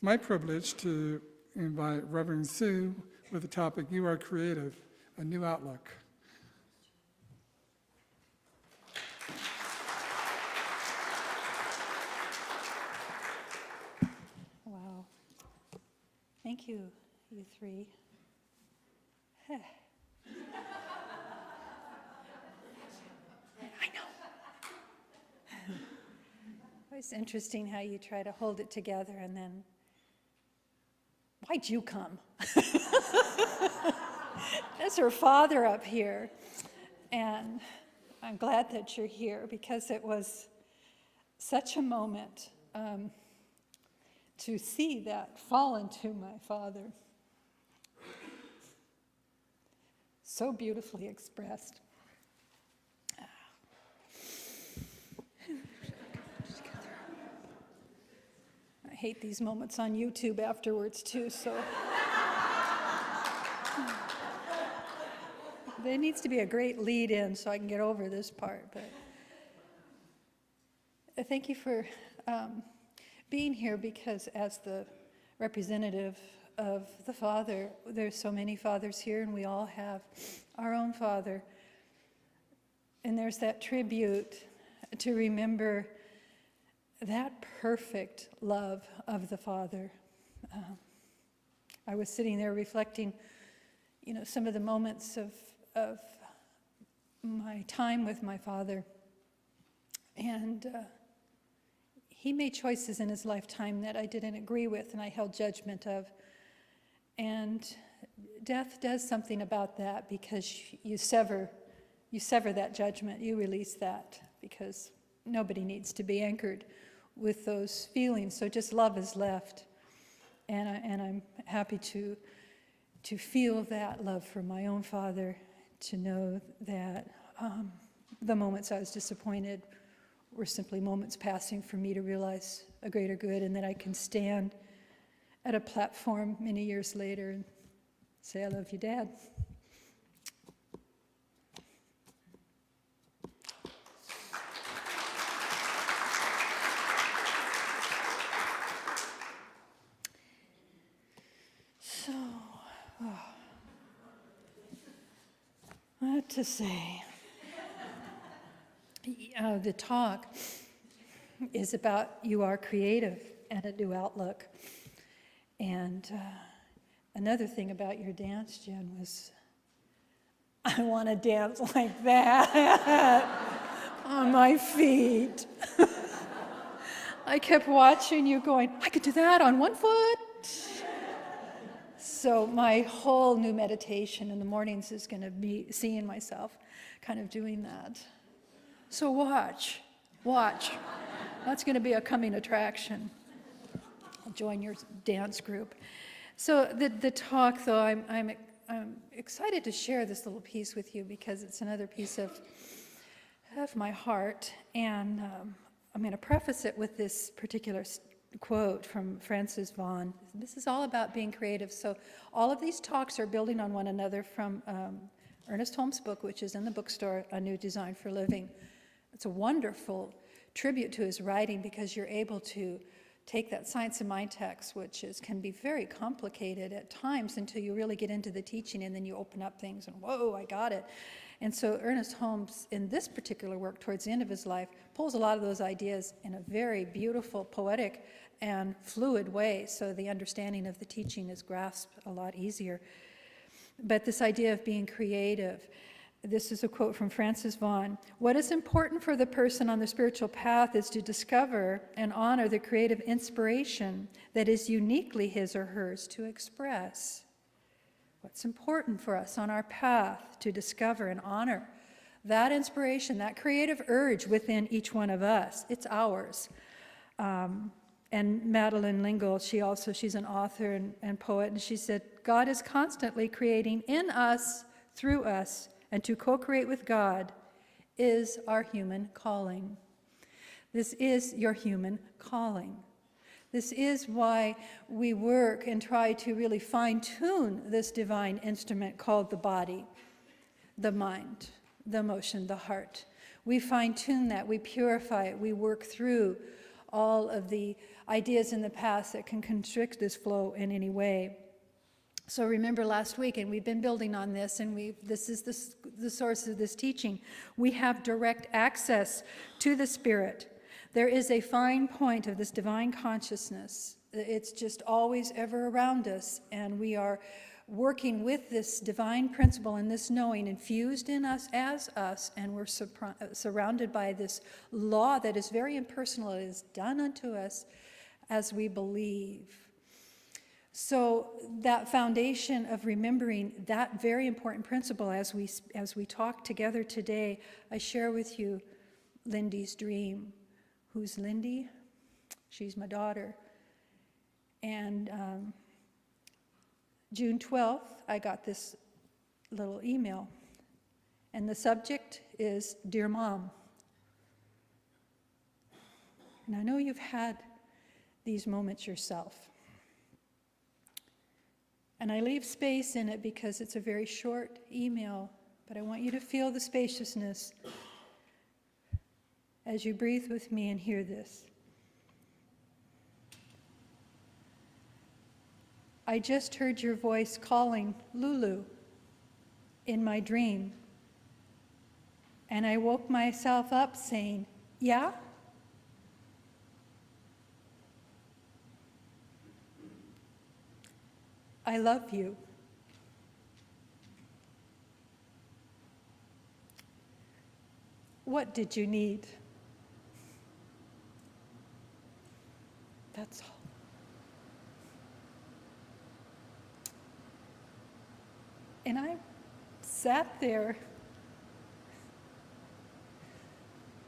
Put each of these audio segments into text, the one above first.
It's my privilege to invite Reverend Sue with the topic, You Are Creative, A New Outlook. Wow. Thank you, you three. I know. It's interesting how you try to hold it together and then, why'd you come? That's her father up here. And I'm glad that you're here because it was such a moment to see that fall into my father. So beautifully expressed. I hate these moments on YouTube afterwards too, so. There needs to be a great lead in so I can get over this part, but thank you for being here, because as the representative of the Father, there's so many fathers here and we all have our own father. And there's that tribute to remember that perfect love of the Father. I was sitting there reflecting, some of the moments of my time with my father. And he made choices in his lifetime that I didn't agree with and I held judgment of. And death does something about that, because you sever that judgment, you release that, because nobody needs to be anchored with those feelings. So just love is left. And I'm happy to feel that love for my own father, to know that the moments I was disappointed were simply moments passing for me to realize a greater good, and that I can stand at a platform many years later and say, I love you, Dad. So, what to say? The talk is about You Are Creative and a New Outlook. And another thing about your dance, Jen, was I want to dance like that on my feet. I kept watching you going, I could do that on one foot. So my whole new meditation in the mornings is going to be seeing myself kind of doing that. So watch. That's going to be a coming attraction. I'll join your dance group. So the talk, though, I'm excited to share this little piece with you, because it's another piece of my heart. And I'm going to preface it with this particular quote from Frances Vaughan. This is all about being creative. So all of these talks are building on one another from Ernest Holmes' book, which is in the bookstore, A New Design for Living. It's a wonderful tribute to his writing, because you're able to take that science of mind text, which can be very complicated at times until you really get into the teaching, and then you open up things and whoa, I got it. And so Ernest Holmes, in this particular work, towards the end of his life, pulls a lot of those ideas in a very beautiful, poetic, and fluid way, so the understanding of the teaching is grasped a lot easier. But this idea of being creative, this is a quote from Frances Vaughan. What is important for the person on the spiritual path is to discover and honor the creative inspiration that is uniquely his or hers to express. What's important for us on our path to discover and honor that inspiration, that creative urge within each one of us. It's ours. And Madeleine L'Engle, she's an author and poet, and she said, God is constantly creating in us, through us, and to co-create with God is our human calling. This is your human calling. This is why we work and try to really fine-tune this divine instrument called the body, the mind, the emotion, the heart. We fine-tune that, we purify it, we work through all of the ideas in the past that can constrict this flow in any way. So remember last week, and we've been building on this, and this is the source of this teaching. We have direct access to the Spirit. There is a fine point of this divine consciousness. It's just always ever around us, and we are working with this divine principle and this knowing infused in us as us, and we're surrounded by this law that is very impersonal. It is done unto us as we believe. So that foundation of remembering that very important principle as we talk together today, I share with you Lindy's dream. Who's Lindy? She's my daughter. And June 12th, I got this little email. And the subject is, Dear Mom. And I know you've had these moments yourself. And I leave space in it because it's a very short email, but I want you to feel the spaciousness as you breathe with me and hear this. I just heard your voice calling Lulu in my dream, and I woke myself up saying, yeah? I love you. What did you need? That's all. And I sat there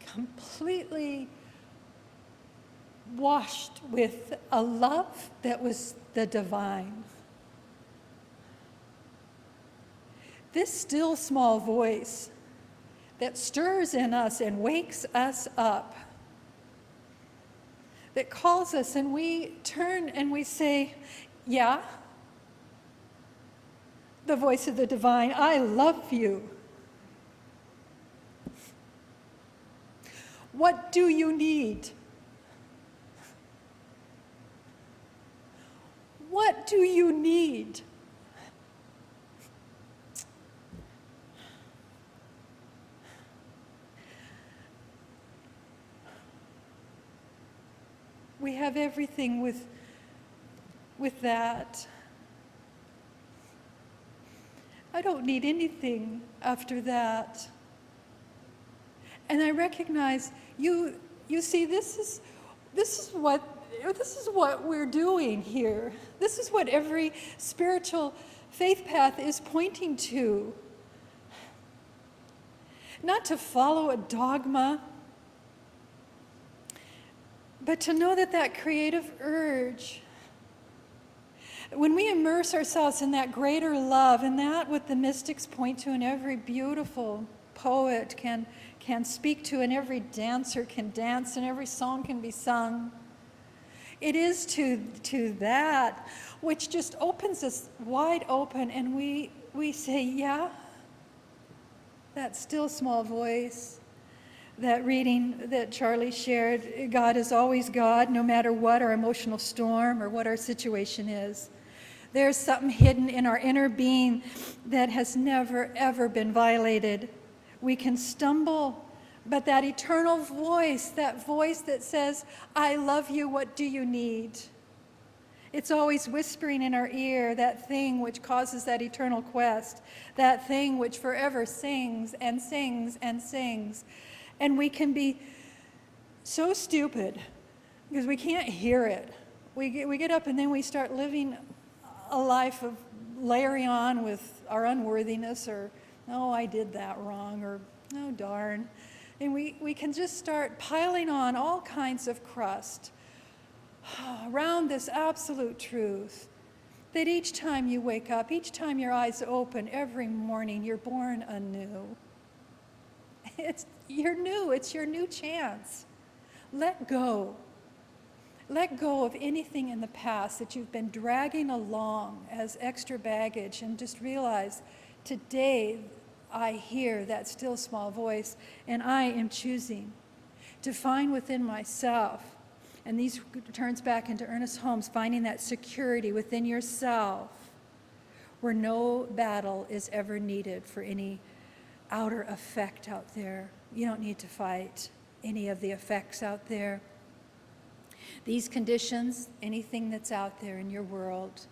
completely washed with a love that was the divine. This still small voice that stirs in us and wakes us up, that calls us, and we turn and we say, yeah, the voice of the divine, I love you. What do you need? What do you need? We have everything with that. I don't need anything after that. And I recognize you see, this is what we're doing here. This is what every spiritual faith path is pointing to. Not to follow a dogma, but to know that creative urge, when we immerse ourselves in that greater love, and that what the mystics point to, and every beautiful poet can speak to, and every dancer can dance, and every song can be sung, it is to that which just opens us wide open, and we say, yeah, that still small voice. That reading that Charlie shared, God is always God, no matter what our emotional storm or what our situation is. There's something hidden in our inner being that has never, ever been violated. We can stumble, but that eternal voice, that voice that says, I love you, what do you need? It's always whispering in our ear, that thing which causes that eternal quest, that thing which forever sings and sings and sings. And we can be so stupid because we can't hear it. We get up and then we start living a life of layering on with our unworthiness, or, oh, I did that wrong, or, oh, darn. And we can just start piling on all kinds of crust around this absolute truth that each time you wake up, each time your eyes open, every morning, you're born anew. You're new. It's your new chance. Let go. Let go of anything in the past that you've been dragging along as extra baggage, and just realize today I hear that still small voice, and I am choosing to find within myself And these turns back into Ernest Holmes, finding that security within yourself where no battle is ever needed for any outer effect out there. You don't need to fight any of the effects out there. These conditions, anything that's out there in your world,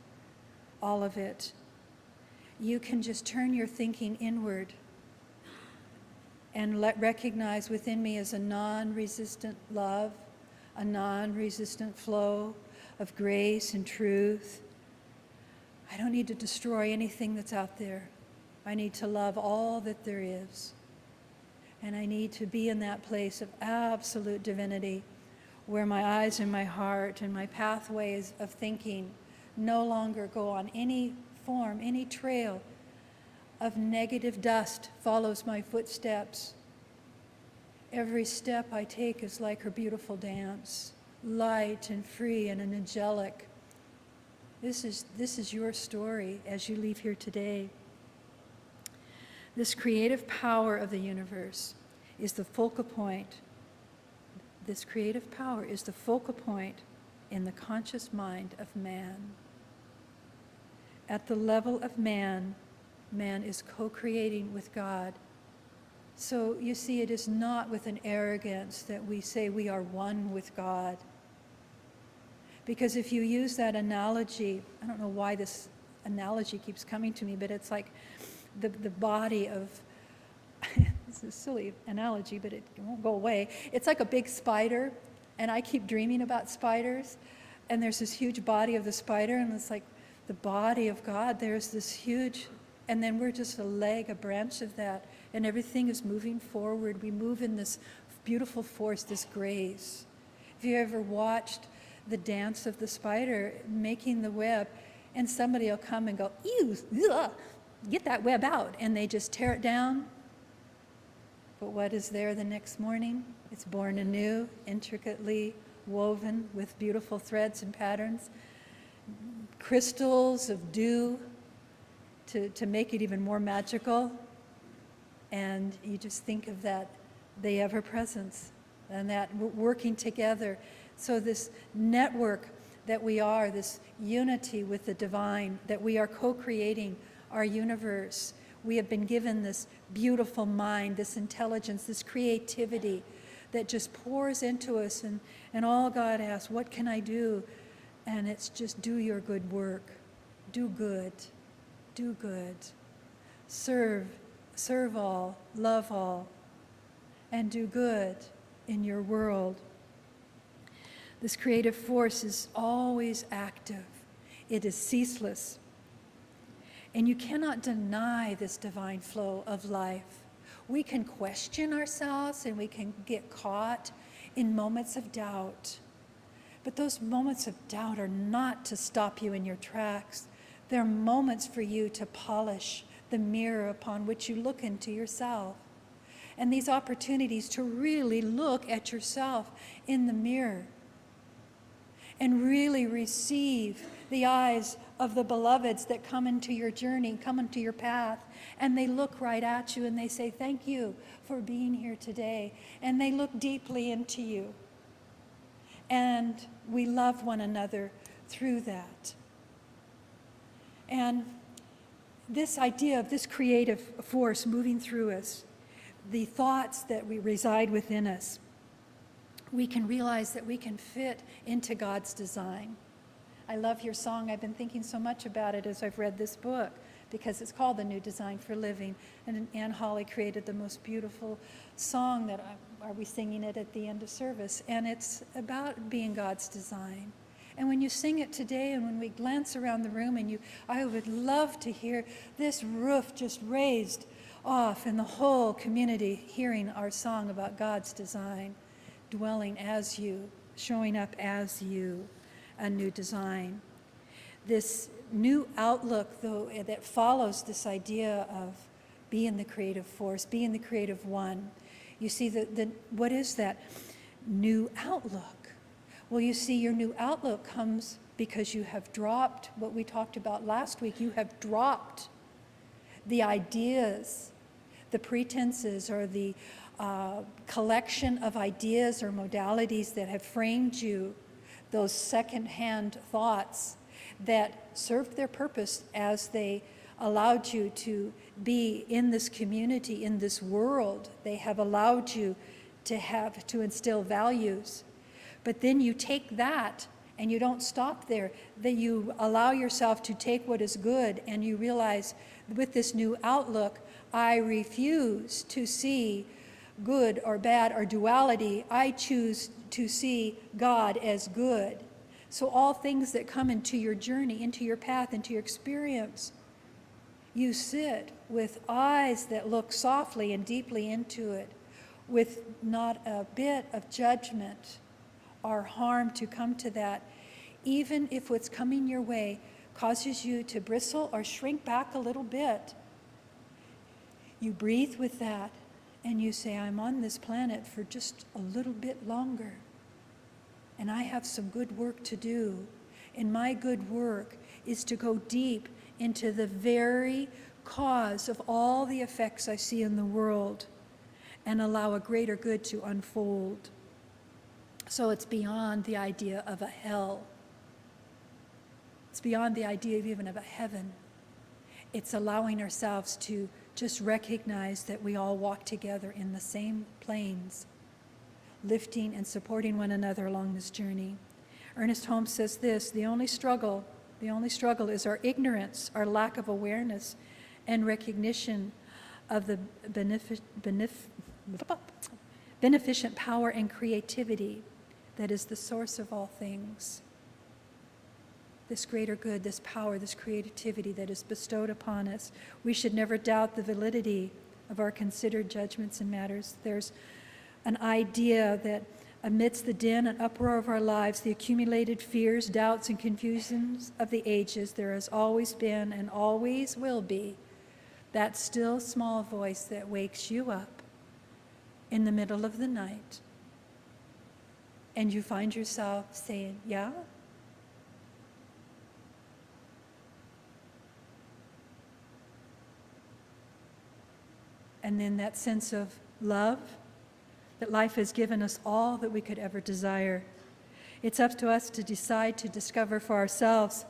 all of it, you can just turn your thinking inward and recognize within me as a non-resistant love, a non-resistant flow of grace and truth. I don't need to destroy anything that's out there. I need to love all that there is. And I need to be in that place of absolute divinity where my eyes and my heart and my pathways of thinking no longer go on any form, any trail of negative dust follows my footsteps. Every step I take is like her beautiful dance, light and free and an angelic. This is your story as you leave here today. This creative power of the universe is the focal point. This creative power is the focal point in the conscious mind of man. At the level of man, man is co-creating with God. So you see, it is not with an arrogance that we say we are one with God. Because if you use that analogy, I don't know why this analogy keeps coming to me, but it's like the body of, it's a silly analogy, but it won't go away. It's like a big spider, and I keep dreaming about spiders, and there's this huge body of the spider, and it's like the body of God, there's this huge, and then we're just a leg, a branch of that, and everything is moving forward. We move in this beautiful force, this grace. If you ever watched the dance of the spider making the web, and somebody will come and go, ew, ugh, get that web out, and they just tear it down. But what is there the next morning? It's born anew, intricately woven with beautiful threads and patterns, crystals of dew to make it even more magical. And you just think of that, the ever-presence, and that working together. So this network that we are, this unity with the divine, that we are co-creating our universe. We have been given this beautiful mind, this intelligence, this creativity that just pours into us. And all God asks, what can I do? And it's just do your good work. Do good. Do good. Serve all, love all, and do good in your world. This creative force is always active. It is ceaseless. And you cannot deny this divine flow of life. We can question ourselves and we can get caught in moments of doubt. But those moments of doubt are not to stop you in your tracks. They're moments for you to polish the mirror upon which you look into yourself. And these opportunities to really look at yourself in the mirror and really receive the eyes of the beloveds that come into your journey, come into your path, and they look right at you and they say, thank you for being here today. And they look deeply into you. And we love one another through that. And this idea of this creative force moving through us, the thoughts that we reside within us, we can realize that we can fit into God's design. I love your song. I've been thinking so much about it as I've read this book because it's called The New Design for Living. And Ann Holly created the most beautiful song that are we singing it at the end of service. And it's about being God's design. And when you sing it today and when we glance around the room and I would love to hear this roof just raised off and the whole community hearing our song about God's design, dwelling as you, showing up as you, a new design. This new outlook, though, that follows this idea of being the creative force, being the creative one. You see, what is that new outlook? Well, you see, your new outlook comes because you have dropped what we talked about last week. You have dropped the ideas, the pretenses, or the collection of ideas or modalities that have framed you, those second-hand thoughts that served their purpose as they allowed you to be in this community, in this world. They have allowed you to instill values. But then you take that and you don't stop there. That you allow yourself to take what is good, and you realize with this new outlook, I refuse to see good or bad or duality. I choose to see God as good. So all things that come into your journey, into your path, into your experience, you sit with eyes that look softly and deeply into it, with not a bit of judgment or harm to come to that, even if what's coming your way causes you to bristle or shrink back a little bit. You breathe with that and you say, I'm on this planet for just a little bit longer, and I have some good work to do. And my good work is to go deep into the very cause of all the effects I see in the world and allow a greater good to unfold. So it's beyond the idea of a hell. It's beyond the idea of even of a heaven. It's allowing ourselves to just recognize that we all walk together in the same planes, lifting and supporting one another along this journey. Ernest Holmes says this, the only struggle is our ignorance, our lack of awareness and recognition of the beneficent power and creativity that is the source of all things. This greater good, this power, this creativity that is bestowed upon us. We should never doubt the validity of our considered judgments and matters. There's an idea that amidst the din and uproar of our lives, the accumulated fears, doubts, and confusions of the ages, there has always been and always will be that still small voice that wakes you up in the middle of the night, and you find yourself saying, yeah? And then that sense of love, that life has given us all that we could ever desire. It's up to us to decide to discover for ourselves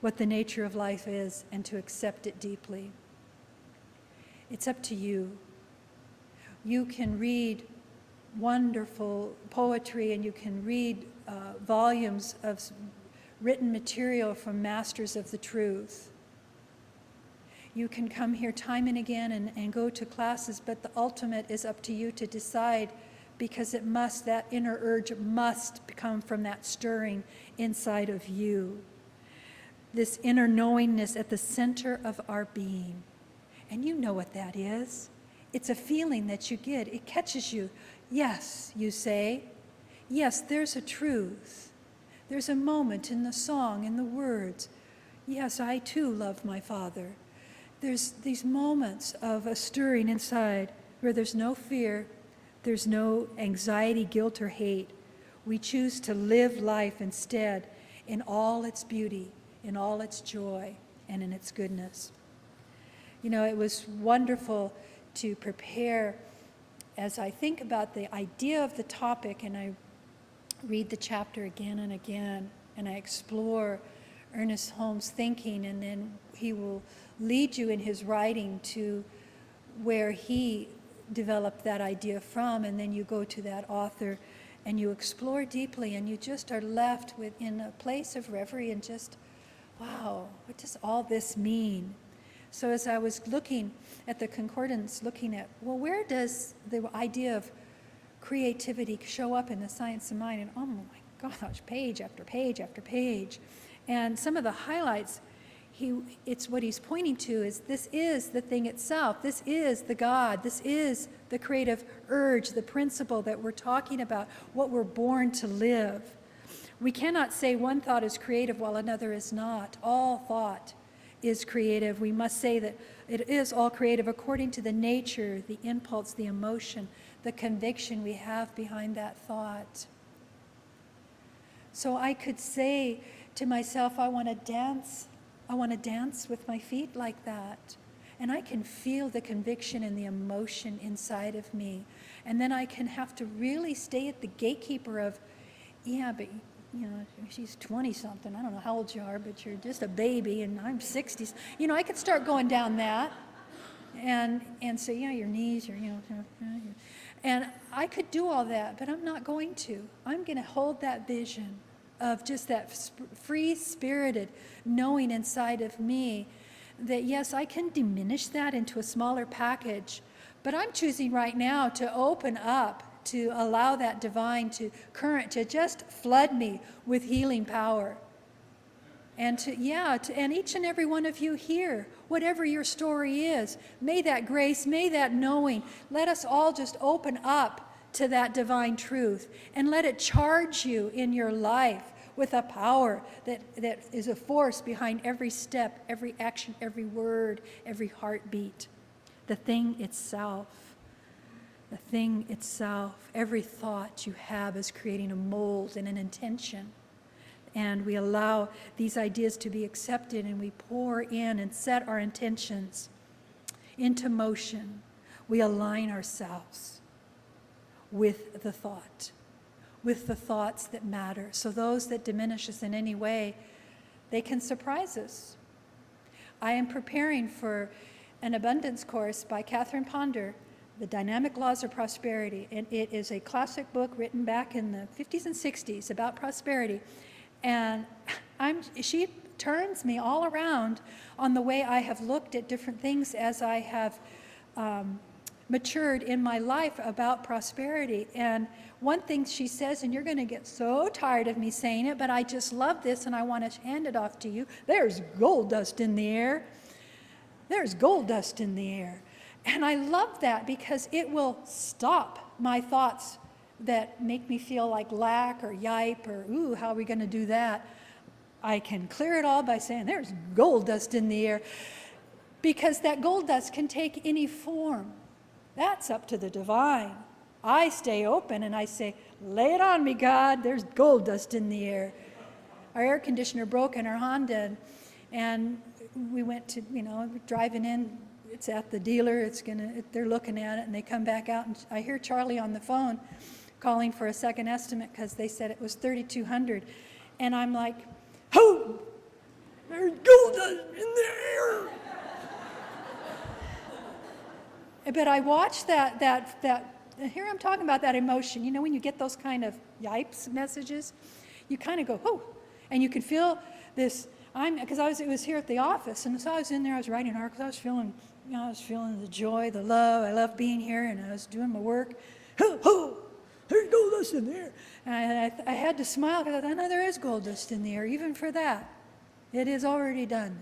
what the nature of life is and to accept it deeply. It's up to you. You can read wonderful poetry and you can read volumes of written material from masters of the truth. You can come here time and again and go to classes, but the ultimate is up to you to decide, because it must, that inner urge must come from that stirring inside of you. This inner knowingness at the center of our being. And you know what that is. It's a feeling that you get. It catches you. Yes, you say. Yes, there's a truth. There's a moment in the song, in the words. Yes, I too love my Father. There's these moments of a stirring inside where there's no fear, there's no anxiety, guilt, or hate. We choose to live life instead in all its beauty, in all its joy, and in its goodness. You know, it was wonderful to prepare as I think about the idea of the topic, and I read the chapter again and again, and I explore Ernest Holmes' thinking, and then he will lead you in his writing to where he developed that idea from, and then you go to that author and you explore deeply, and you just are left within a place of reverie and just, wow, what does all this mean? So as I was looking at the concordance, looking at, well, where does the idea of creativity show up in the science of mind? And oh my gosh, page after page after page. And some of the highlights, it's what he's pointing to is this is the thing itself. This is the God. This is the creative urge, the principle that we're talking about, what we're born to live. We cannot say one thought is creative while another is not. All thought is creative. We must say that it is all creative according to the nature, the impulse, the emotion, the conviction we have behind that thought. So I could say to myself, I want to dance with my feet like that. and I can feel the conviction and the emotion inside of me. And then I can have to really stay at the gatekeeper of, yeah, but you know, she's 20-something. I don't know how old you are, but you're just a baby, and I'm 60. You know, I could start going down that and say, yeah, your knees, and I could do all that, but I'm not going to. I'm going to hold that vision of just that free-spirited knowing inside of me that, yes, I can diminish that into a smaller package, but I'm choosing right now to open up, to allow that divine current to just flood me with healing power. And and each and every one of you here, whatever your story is, may that grace, may that knowing, let us all just open up to that divine truth and let it charge you in your life with a power that is a force behind every step, every action, every word, every heartbeat. The thing itself, every thought you have is creating a mold and an intention. And we allow these ideas to be accepted, and we pour in and set our intentions into motion. We align ourselves with the thought, with the thoughts that matter. So those that diminish us in any way, they can surprise us. I am preparing for an abundance course by Catherine Ponder, The Dynamic Laws of Prosperity. And it is a classic book written back in the 50s and 60s about prosperity. And she turns me all around on the way I have looked at different things as I have matured in my life about prosperity. And one thing she says, and you're going to get so tired of me saying it, but I just love this and I want to hand it off to you. There's gold dust in the air. There's gold dust in the air. And I love that because it will stop my thoughts that make me feel like lack or yipe or, ooh, how are we going to do that? I can clear it all by saying there's gold dust in the air, because that gold dust can take any form. That's up to the divine. I stay open and I say, lay it on me, God. There's gold dust in the air. Our air conditioner broke in our Honda, and we went to, driving in. It's at the dealer. They're looking at it, and they come back out, and I hear Charlie on the phone calling for a second estimate because they said it was $3,200. And I'm like, oh, there's gold dust in the air. But I watched that, here I'm talking about that emotion. You know, when you get those kind of yipes messages, you kind of go, oh, and you can feel this, because it was here at the office, and so I was in there, I was writing articles, I was feeling the joy, the love, I love being here, and I was doing my work. Oh, there's gold dust in the air. And I had to smile because I thought, no, there is gold dust in the air, even for that. It is already done.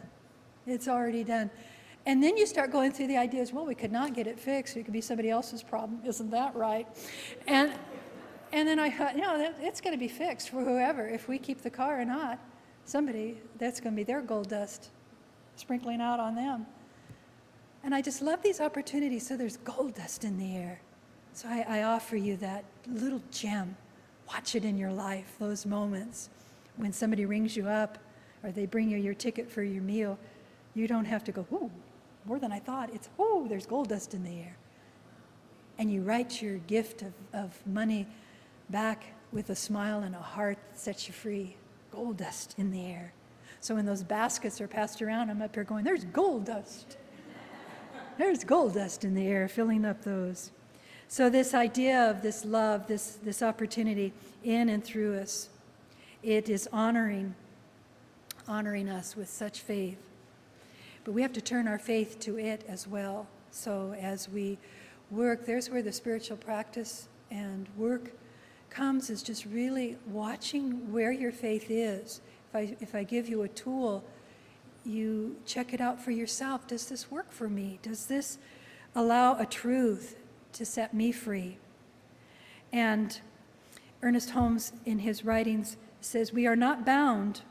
It's already done. And then you start going through the ideas, well, we could not get it fixed. It could be somebody else's problem. Isn't that right? And then I thought, it's going to be fixed for whoever. If we keep the car or not, somebody, that's going to be their gold dust sprinkling out on them. And I just love these opportunities. So there's gold dust in the air. So I offer you that little gem. Watch it in your life, those moments when somebody rings you up or they bring you your ticket for your meal. You don't have to go, ooh, more than I thought. It's, ooh, there's gold dust in the air. And you write your gift of money back with a smile and a heart that sets you free. Gold dust in the air. So when those baskets are passed around, I'm up here going, there's gold dust. There's gold dust in the air, filling up those. So this idea of this love, this opportunity in and through us, it is honoring us with such faith. But we have to turn our faith to it as well. So as we work, there's where the spiritual practice and work comes, is just really watching where your faith is. If I give you a tool, you check it out for yourself. Does this work for me? Does this allow a truth to set me free? And Ernest Holmes, in his writings, says, we are not bound.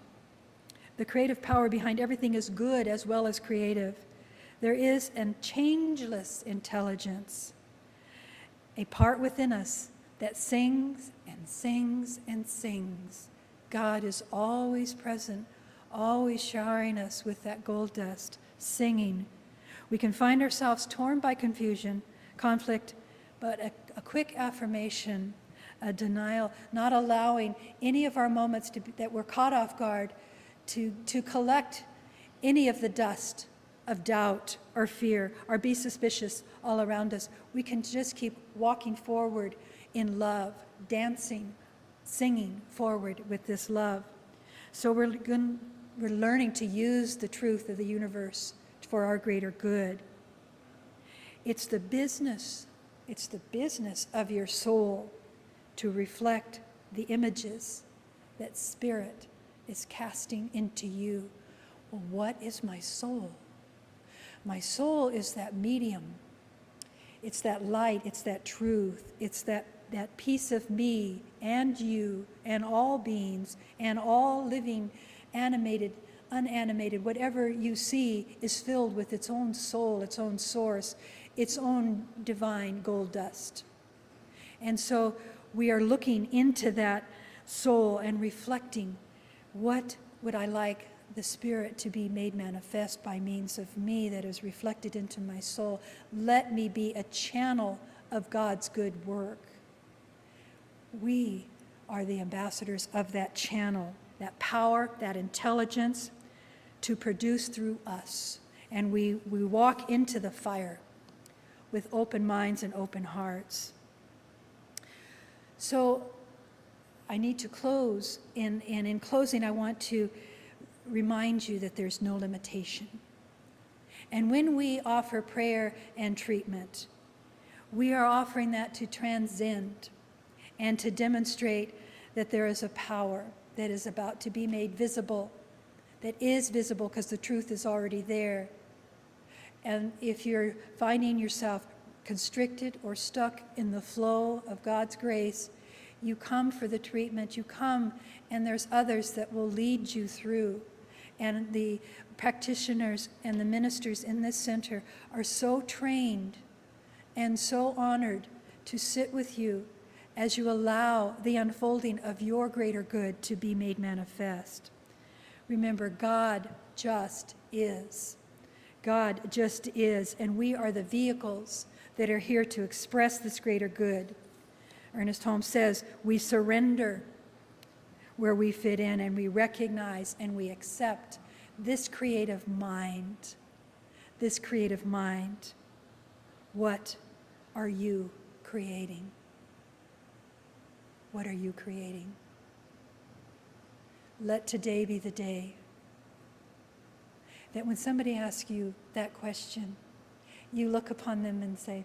The creative power behind everything is good as well as creative. There is a changeless intelligence, a part within us that sings and sings and sings. God is always present, always showering us with that gold dust, singing. We can find ourselves torn by confusion, conflict, but a quick affirmation, a denial, not allowing any of our moments that we're caught off guard to collect any of the dust of doubt or fear or be suspicious all around us. We can just keep walking forward in love, dancing, singing forward with this love. So we're learning to use the truth of the universe for our greater good. It's the business of your soul to reflect the images that Spirit is casting into you. Well, what is my soul? My soul is that medium. It's that light, it's that truth, it's that piece of me and you and all beings and all living, animated, unanimated, whatever you see is filled with its own soul, its own source, its own divine gold dust. And so we are looking into that soul and reflecting, what would I like the Spirit to be made manifest by means of me that is reflected into my soul? Let me be a channel of God's good work. We are the ambassadors of that channel, that power, that intelligence to produce through us. And we walk into the fire with open minds and open hearts. So I need to close, and in closing I want to remind you that there's no limitation. And when we offer prayer and treatment, we are offering that to transcend and to demonstrate that there is a power that is about to be made visible, that is visible because the truth is already there. And if you're finding yourself constricted or stuck in the flow of God's grace, you come for the treatment, you come, and there's others that will lead you through. And the practitioners and the ministers in this center are so trained and so honored to sit with you as you allow the unfolding of your greater good to be made manifest. Remember, God just is. God just is, and we are the vehicles that are here to express this greater good. Ernest Holmes says, we surrender where we fit in, and we recognize and we accept this creative mind. This creative mind. What are you creating? What are you creating? Let today be the day that when somebody asks you that question, you look upon them and say,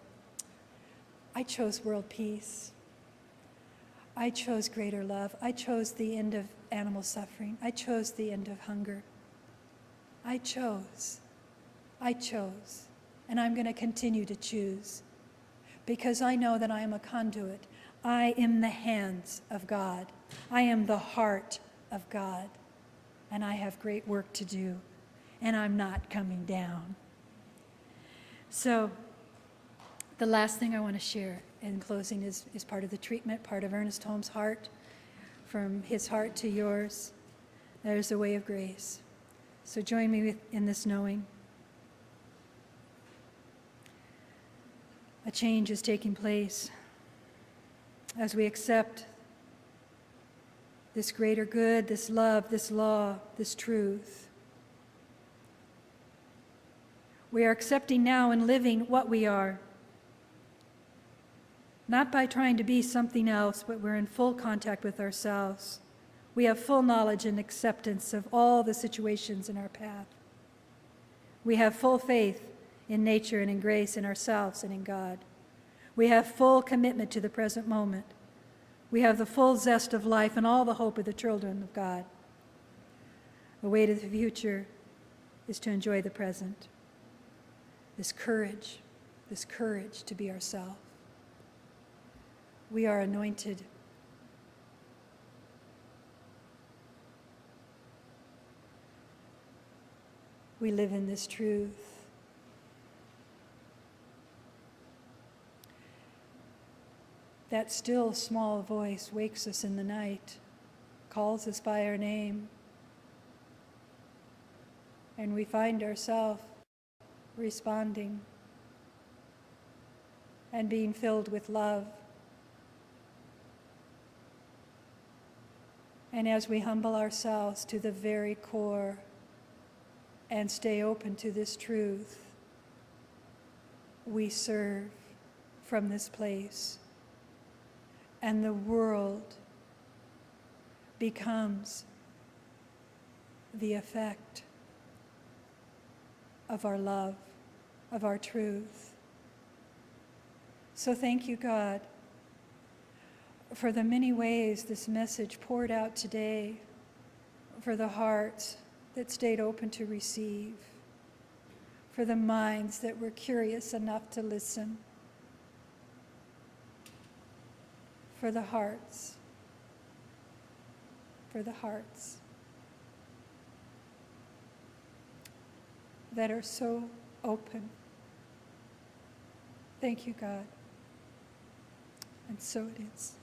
I chose world peace. I chose greater love. I chose the end of animal suffering. I chose the end of hunger. I chose. And I'm going to continue to choose because I know that I am a conduit. I am the hands of God. I am the heart of God. And I have great work to do. And I'm not coming down. So the last thing I want to share in closing is part of the treatment, part of Ernest Holmes' heart, from his heart to yours. There's a way of grace. So join me in this knowing. A change is taking place as we accept this greater good, this love, this law, this truth. We are accepting now and living what we are. Not by trying to be something else, but we're in full contact with ourselves. We have full knowledge and acceptance of all the situations in our path. We have full faith in nature and in grace, in ourselves and in God. We have full commitment to the present moment. We have the full zest of life and all the hope of the children of God. The way to the future is to enjoy the present. This courage to be ourselves. We are anointed. We live in this truth. That still small voice wakes us in the night, calls us by our name, and we find ourselves responding, and being filled with love. And as we humble ourselves to the very core and stay open to this truth, we serve from this place. And the world becomes the effect of our love, of our truth. So thank you, God, for the many ways this message poured out today, for the hearts that stayed open to receive, for the minds that were curious enough to listen, for the hearts that are so open. Thank you, God. And so it is.